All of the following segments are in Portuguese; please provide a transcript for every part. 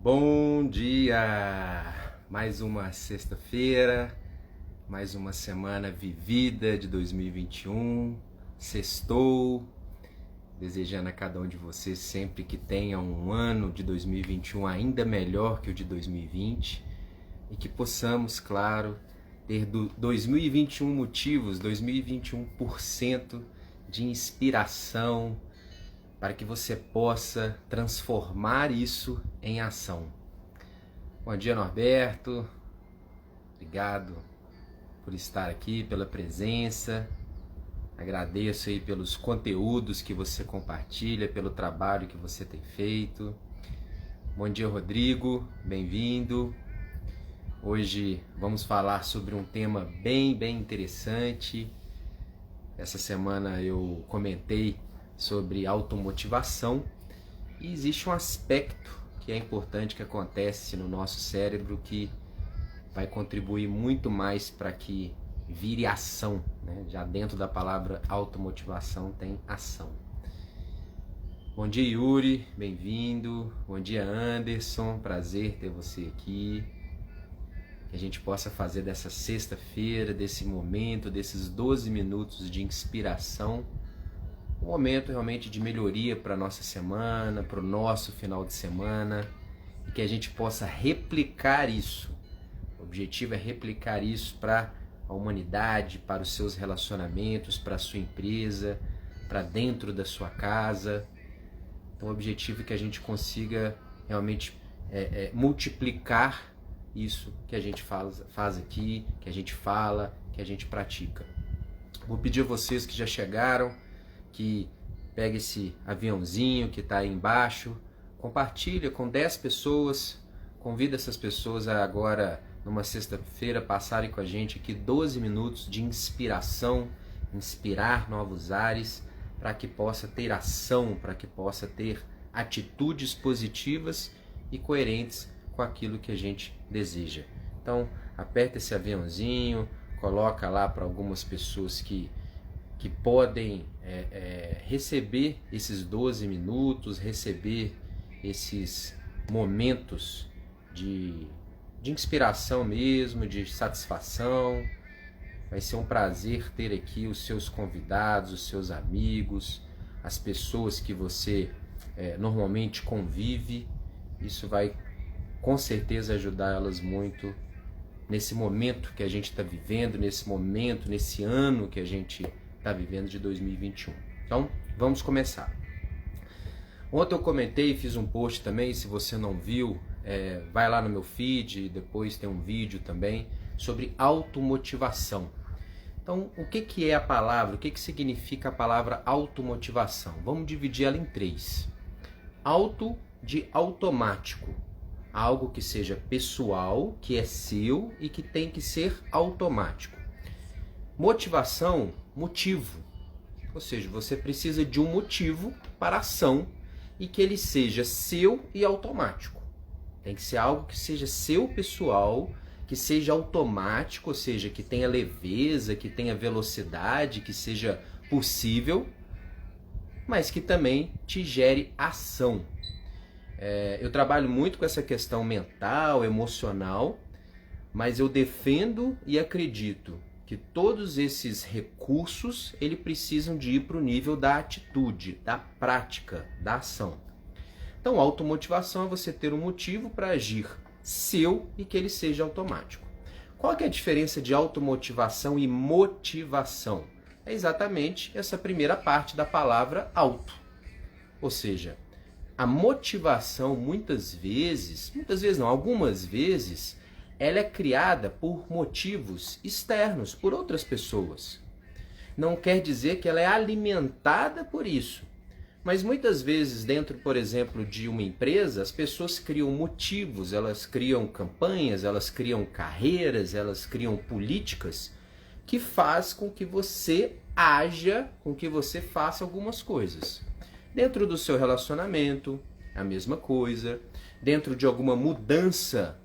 Bom dia! Mais uma sexta-feira, mais uma semana vivida de 2021. Sextou, desejando a cada um de vocês sempre que tenha um ano de 2021 ainda melhor que o de 2020 e que possamos, claro, ter 2021 motivos, 2021% de inspiração, para que você possa transformar isso em ação. Bom dia, Norberto. Obrigado por estar aqui, pela presença. Agradeço aí pelos conteúdos que você compartilha, pelo trabalho que você tem feito. Bom dia, Rodrigo. Bem-vindo. Hoje vamos falar sobre um tema bem interessante. Essa semana eu comentei sobre automotivação e existe um aspecto que é importante que acontece no nosso cérebro que vai contribuir muito mais para que vire ação, né? Já dentro da palavra automotivação tem ação. Bom dia, Yuri, bem-vindo. Bom dia, Anderson, prazer ter você aqui. Que a gente possa fazer dessa sexta-feira, desse momento, desses 12 minutos de inspiração, um momento realmente de melhoria para a nossa semana, para o nosso final de semana, e que a gente possa replicar isso. O objetivo é replicar isso para a humanidade, para os seus relacionamentos, para a sua empresa, para dentro da sua casa. Então o objetivo é que a gente consiga realmente multiplicar isso que a gente faz aqui, que a gente fala, que a gente pratica. Vou pedir a vocês que já chegaram, que pegue esse aviãozinho que está aí embaixo, compartilha com 10 pessoas, convida essas pessoas a agora, numa sexta-feira, passarem com a gente aqui 12 minutos de inspiração, inspirar novos ares, para que possa ter ação, para que possa ter atitudes positivas e coerentes com aquilo que a gente deseja. Então, aperta esse aviãozinho, coloca lá para algumas pessoas que podem receber esses 12 minutos, receber esses momentos de inspiração mesmo, de satisfação. Vai ser um prazer ter aqui os seus convidados, os seus amigos, as pessoas que você normalmente convive. Isso vai com certeza ajudar elas muito nesse momento que a gente está vivendo, nesse momento, nesse ano que a gente está vivendo de 2021. Então, vamos começar. Ontem eu comentei, fiz um post também, se você não viu, vai lá no meu feed, depois tem um vídeo também, sobre automotivação. Então, o que é a palavra, o que significa a palavra automotivação? Vamos dividir ela em 3. Auto, de automático, algo que seja pessoal, que é seu e que tem que ser automático. Motivação, motivo, ou seja, você precisa de um motivo para a ação e que ele seja seu e automático. Tem que ser algo que seja seu pessoal, que seja automático, ou seja, que tenha leveza, que tenha velocidade, que seja possível, mas que também te gere ação. Eu trabalho muito com essa questão mental, emocional, mas eu defendo e acredito que todos esses recursos eles precisam de ir para o nível da atitude, da prática, da ação. Então, automotivação é você ter um motivo para agir seu e que ele seja automático. Qual que é a diferença de automotivação e motivação? É exatamente essa primeira parte da palavra auto. Ou seja, a motivação algumas vezes, ela é criada por motivos externos, por outras pessoas. Não quer dizer que ela é alimentada por isso. Mas muitas vezes dentro, por exemplo, de uma empresa, as pessoas criam motivos, elas criam campanhas, elas criam carreiras, elas criam políticas que faz com que você haja, com que você faça algumas coisas. Dentro do seu relacionamento, a mesma coisa. Dentro de alguma mudança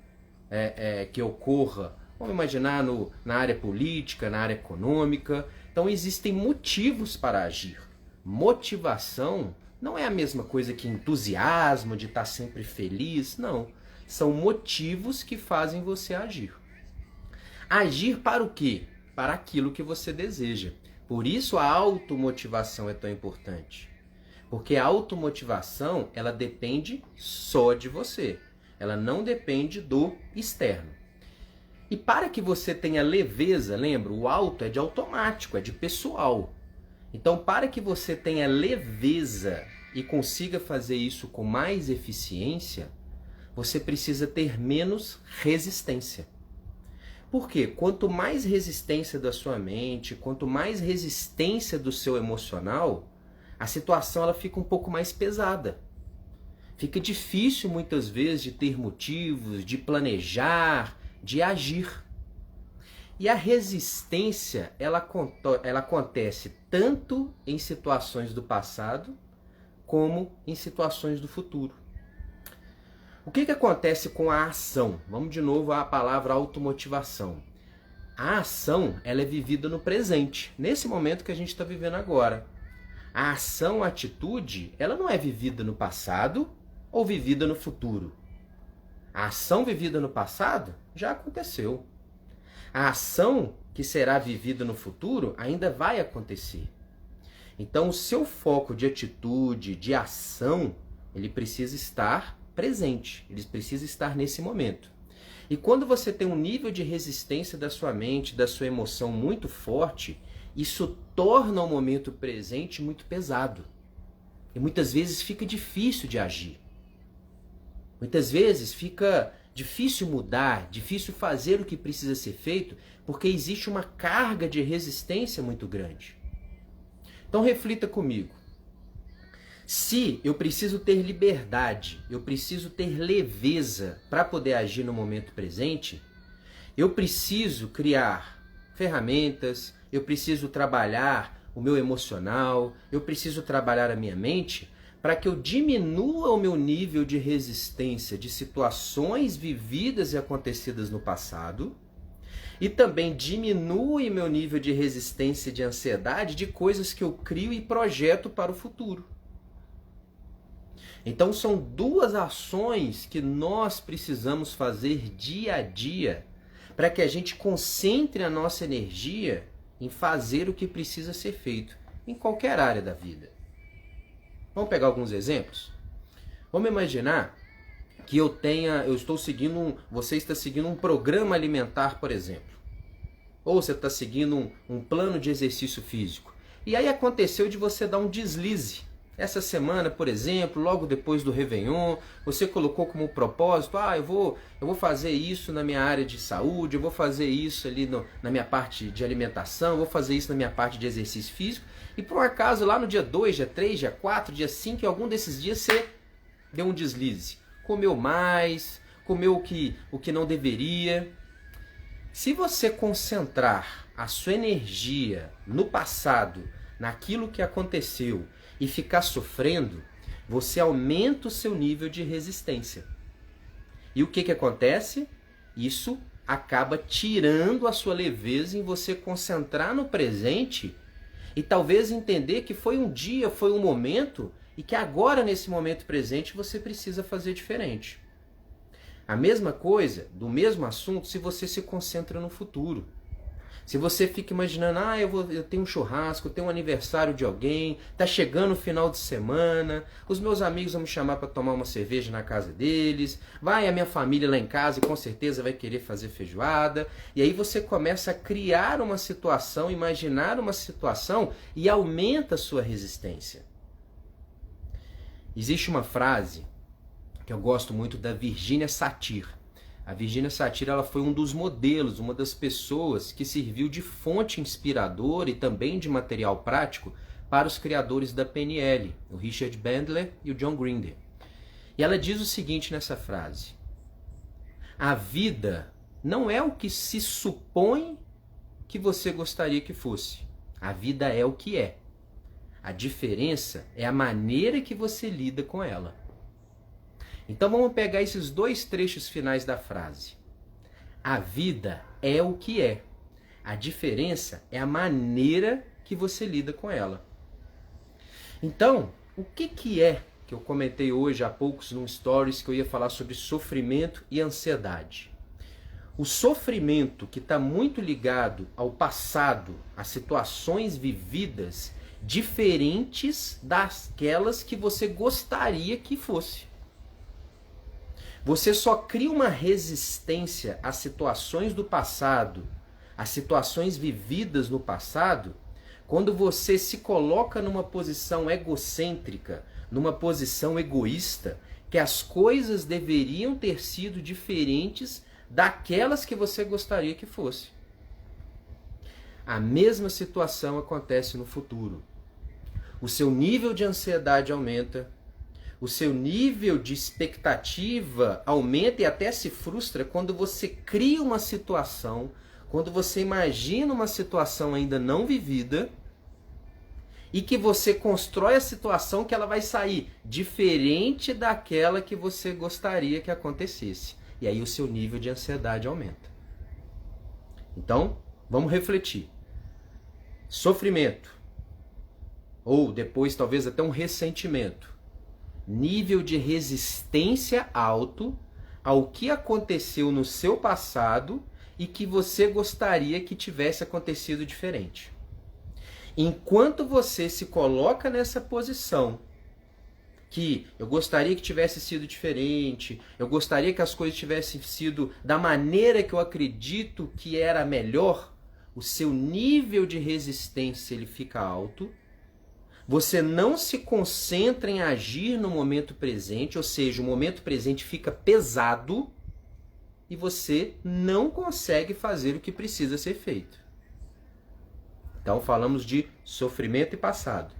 que ocorra, vamos imaginar na área política, na área econômica. Então existem motivos para agir. Motivação Não é a mesma coisa que entusiasmo, de estar sempre feliz, não. São motivos que fazem você agir. Agir para o quê? Para aquilo que você deseja. Por isso a automotivação é tão importante. Porque a automotivação, ela depende só de você. Ela não depende do externo. E para que você tenha leveza, lembra, o auto é de automático, é de pessoal. Então, para que você tenha leveza e consiga fazer isso com mais eficiência, você precisa ter menos resistência. Por quê? Quanto mais resistência da sua mente, quanto mais resistência do seu emocional, a situação ela fica um pouco mais pesada. Fica difícil muitas vezes de ter motivos, de planejar, de agir. E a resistência, ela acontece tanto em situações do passado, como em situações do futuro. O que acontece com a ação? Vamos de novo à palavra automotivação. A ação, ela é vivida no presente, nesse momento que a gente está vivendo agora. A ação, a atitude, ela não é vivida no passado ou vivida no futuro. A ação vivida no passado já aconteceu. A ação que será vivida no futuro ainda vai acontecer. Então, o seu foco de atitude, de ação, ele precisa estar presente, ele precisa estar nesse momento. E quando você tem um nível de resistência da sua mente, da sua emoção muito forte, isso torna o momento presente muito pesado. E muitas vezes fica difícil de agir. Muitas vezes fica difícil mudar, difícil fazer o que precisa ser feito, porque existe uma carga de resistência muito grande. Então reflita comigo. Se eu preciso ter liberdade, eu preciso ter leveza para poder agir no momento presente, eu preciso criar ferramentas, eu preciso trabalhar o meu emocional, eu preciso trabalhar a minha mente para que eu diminua o meu nível de resistência de situações vividas e acontecidas no passado e também diminua meu nível de resistência e de ansiedade de coisas que eu crio e projeto para o futuro. Então são duas ações que nós precisamos fazer dia a dia para que a gente concentre a nossa energia em fazer o que precisa ser feito em qualquer área da vida. Vamos pegar alguns exemplos? Vamos imaginar que você está seguindo um programa alimentar, por exemplo. Ou você está seguindo um plano de exercício físico. E aí aconteceu de você dar um deslize. Essa semana, por exemplo, logo depois do Réveillon, você colocou como propósito, eu vou fazer isso na minha área de saúde, eu vou fazer isso ali na minha parte de alimentação, eu vou fazer isso na minha parte de exercício físico. E por um acaso, lá no dia 2, dia 3, dia 4, dia 5, em algum desses dias você deu um deslize. Comeu mais, comeu o que não deveria. Se você concentrar a sua energia no passado, naquilo que aconteceu, e ficar sofrendo, você aumenta o seu nível de resistência. E o que acontece? Isso acaba tirando a sua leveza em você concentrar no presente e talvez entender que foi um dia, foi um momento e que agora, nesse momento presente, você precisa fazer diferente. A mesma coisa, do mesmo assunto, se você se concentra no futuro. Se você fica imaginando, eu tenho um churrasco, eu tenho um aniversário de alguém, tá chegando o final de semana, os meus amigos vão me chamar para tomar uma cerveja na casa deles, vai a minha família lá em casa e com certeza vai querer fazer feijoada. E aí você começa a criar uma situação, imaginar uma situação e aumenta a sua resistência. Existe uma frase que eu gosto muito da Virginia Satir. A Virginia Satir ela foi um dos modelos, uma das pessoas que serviu de fonte inspiradora e também de material prático para os criadores da PNL, o Richard Bandler e o John Grinder. E ela diz o seguinte nessa frase: a vida não é o que se supõe que você gostaria que fosse. A vida é o que é. A diferença é a maneira que você lida com ela. Então vamos pegar esses dois trechos finais da frase. A vida é o que é. A diferença é a maneira que você lida com ela. Então, o que é que eu comentei hoje há poucos num stories que eu ia falar sobre sofrimento e ansiedade? O sofrimento que está muito ligado ao passado, a situações vividas diferentes daquelas que você gostaria que fosse. Você só cria uma resistência às situações do passado, às situações vividas no passado, quando você se coloca numa posição egocêntrica, numa posição egoísta, que as coisas deveriam ter sido diferentes daquelas que você gostaria que fosse. A mesma situação acontece no futuro. O seu nível de ansiedade aumenta, o seu nível de expectativa aumenta e até se frustra quando você cria uma situação, quando você imagina uma situação ainda não vivida e que você constrói a situação que ela vai sair diferente daquela que você gostaria que acontecesse. E aí o seu nível de ansiedade aumenta. Então, vamos refletir. Sofrimento, ou depois talvez até um ressentimento. Nível de resistência alto ao que aconteceu no seu passado e que você gostaria que tivesse acontecido diferente. Enquanto você se coloca nessa posição, que eu gostaria que tivesse sido diferente, eu gostaria que as coisas tivessem sido da maneira que eu acredito que era melhor, o seu nível de resistência ele fica alto, você não se concentra em agir no momento presente, ou seja, o momento presente fica pesado e você não consegue fazer o que precisa ser feito. Então falamos de sofrimento e passado.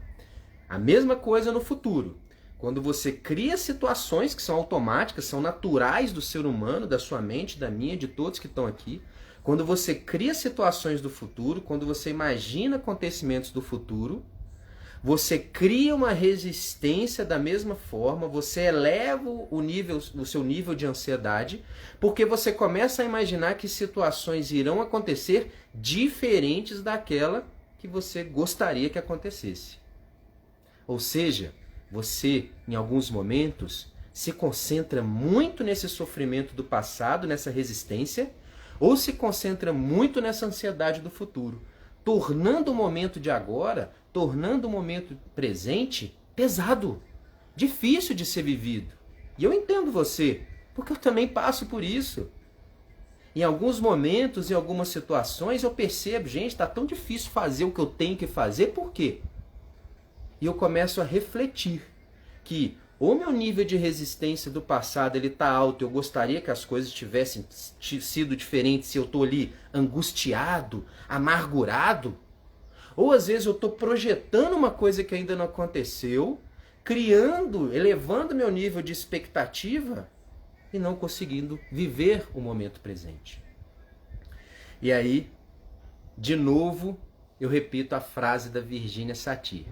A mesma coisa no futuro. Quando você cria situações que são automáticas, são naturais do ser humano, da sua mente, da minha, de todos que estão aqui. Quando você cria situações do futuro, quando você imagina acontecimentos do futuro, você cria uma resistência da mesma forma, você eleva o seu nível de ansiedade, porque você começa a imaginar que situações irão acontecer diferentes daquela que você gostaria que acontecesse. Ou seja, você, em alguns momentos, se concentra muito nesse sofrimento do passado, nessa resistência, ou se concentra muito nessa ansiedade do futuro, tornando o momento de agora, tornando o momento presente pesado, difícil de ser vivido. E eu entendo você, porque eu também passo por isso. Em alguns momentos, em algumas situações, eu percebo, gente, está tão difícil fazer o que eu tenho que fazer, por quê? E eu começo a refletir que o meu nível de resistência do passado ele está alto, eu gostaria que as coisas tivessem sido diferentes se eu estou ali angustiado, amargurado, ou às vezes eu estou projetando uma coisa que ainda não aconteceu, criando, elevando meu nível de expectativa e não conseguindo viver o momento presente. E aí, de novo, eu repito a frase da Virginia Satir.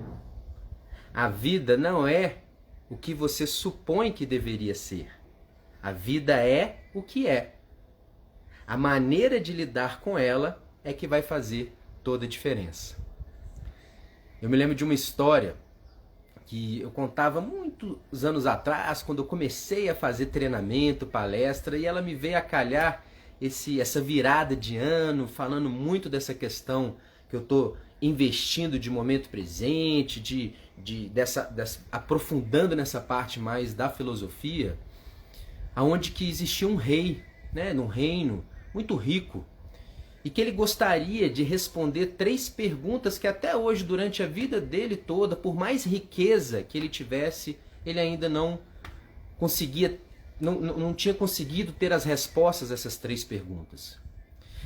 A vida não é o que você supõe que deveria ser. A vida é o que é. A maneira de lidar com ela é que vai fazer toda a diferença. Eu me lembro de uma história que eu contava muitos anos atrás, quando eu comecei a fazer treinamento, palestra, e ela me veio a calhar essa virada de ano, falando muito dessa questão que eu estou investindo de momento presente, aprofundando nessa parte mais da filosofia, aonde que existia um rei, né, num reino muito rico, e que ele gostaria de responder 3 perguntas que até hoje, durante a vida dele toda, por mais riqueza que ele tivesse, ele ainda não tinha conseguido ter as respostas a essas 3 perguntas.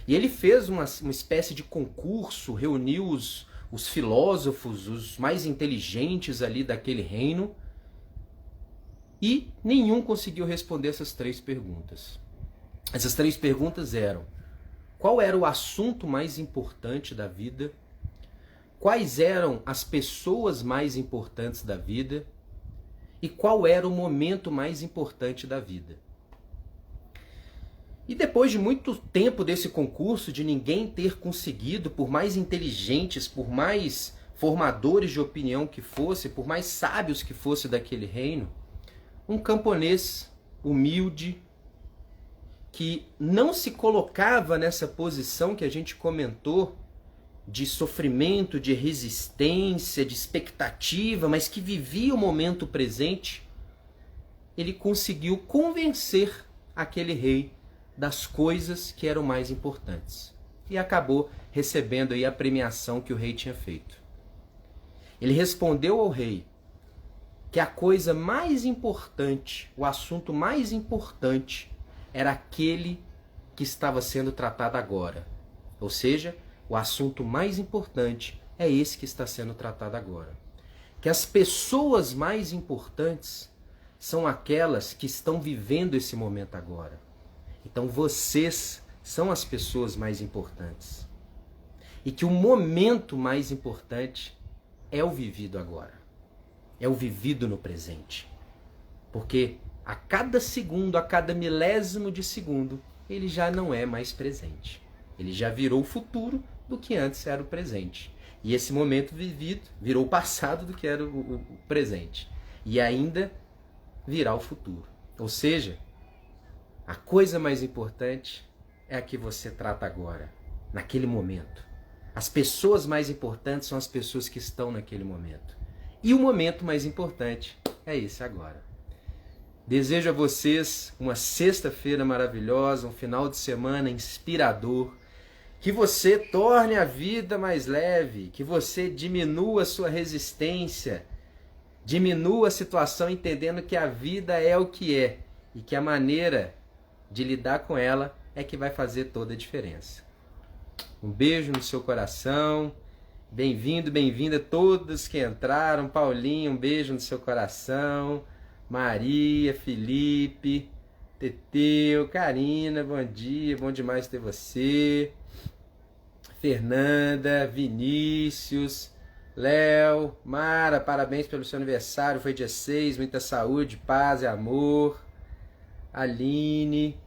E ele fez uma espécie de concurso, reuniu os filósofos, os mais inteligentes ali daquele reino, e nenhum conseguiu responder essas 3 perguntas. Essas 3 perguntas eram: qual era o assunto mais importante da vida? Quais eram as pessoas mais importantes da vida? E qual era o momento mais importante da vida? E depois de muito tempo desse concurso, de ninguém ter conseguido, por mais inteligentes, por mais formadores de opinião que fossem, por mais sábios que fossem daquele reino, um camponês humilde, que não se colocava nessa posição que a gente comentou, de sofrimento, de resistência, de expectativa, mas que vivia o momento presente, ele conseguiu convencer aquele rei das coisas que eram mais importantes. E acabou recebendo aí a premiação que o rei tinha feito. Ele respondeu ao rei que a coisa mais importante, o assunto mais importante, era aquele que estava sendo tratado agora. Ou seja, o assunto mais importante é esse que está sendo tratado agora. Que as pessoas mais importantes são aquelas que estão vivendo esse momento agora. Então vocês são as pessoas mais importantes. E que o momento mais importante é o vivido agora. É o vivido no presente. Porque a cada segundo, a cada milésimo de segundo, ele já não é mais presente. Ele já virou o futuro do que antes era o presente. E esse momento vivido virou o passado do que era o presente. E ainda virá o futuro. Ou seja, a coisa mais importante é a que você trata agora, naquele momento. As pessoas mais importantes são as pessoas que estão naquele momento. E o momento mais importante é esse agora. Desejo a vocês uma sexta-feira maravilhosa, um final de semana inspirador, que você torne a vida mais leve, que você diminua a sua resistência, diminua a situação entendendo que a vida é o que é e que a maneira de lidar com ela é que vai fazer toda a diferença. Um beijo no seu coração, bem-vindo, bem-vinda todos que entraram, Paulinho, um beijo no seu coração, Maria, Felipe, Teteu, Karina, bom dia, bom demais ter você, Fernanda, Vinícius, Léo, Mara, parabéns pelo seu aniversário, foi dia 6, muita saúde, paz e amor, Aline,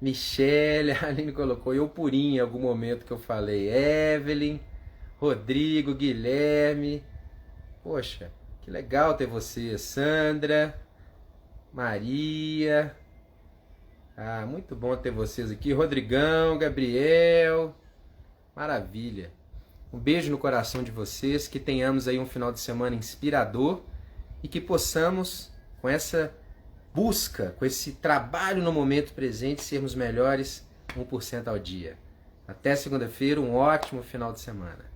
Michele, a Aline colocou eu purinho em algum momento que eu falei, Evelyn, Rodrigo, Guilherme, poxa, que legal ter você, Sandra, Maria, muito bom ter vocês aqui, Rodrigão, Gabriel, maravilha. Um beijo no coração de vocês, que tenhamos aí um final de semana inspirador e que possamos, com essa busca, com esse trabalho no momento presente, sermos melhores 1% ao dia. Até segunda-feira, um ótimo final de semana.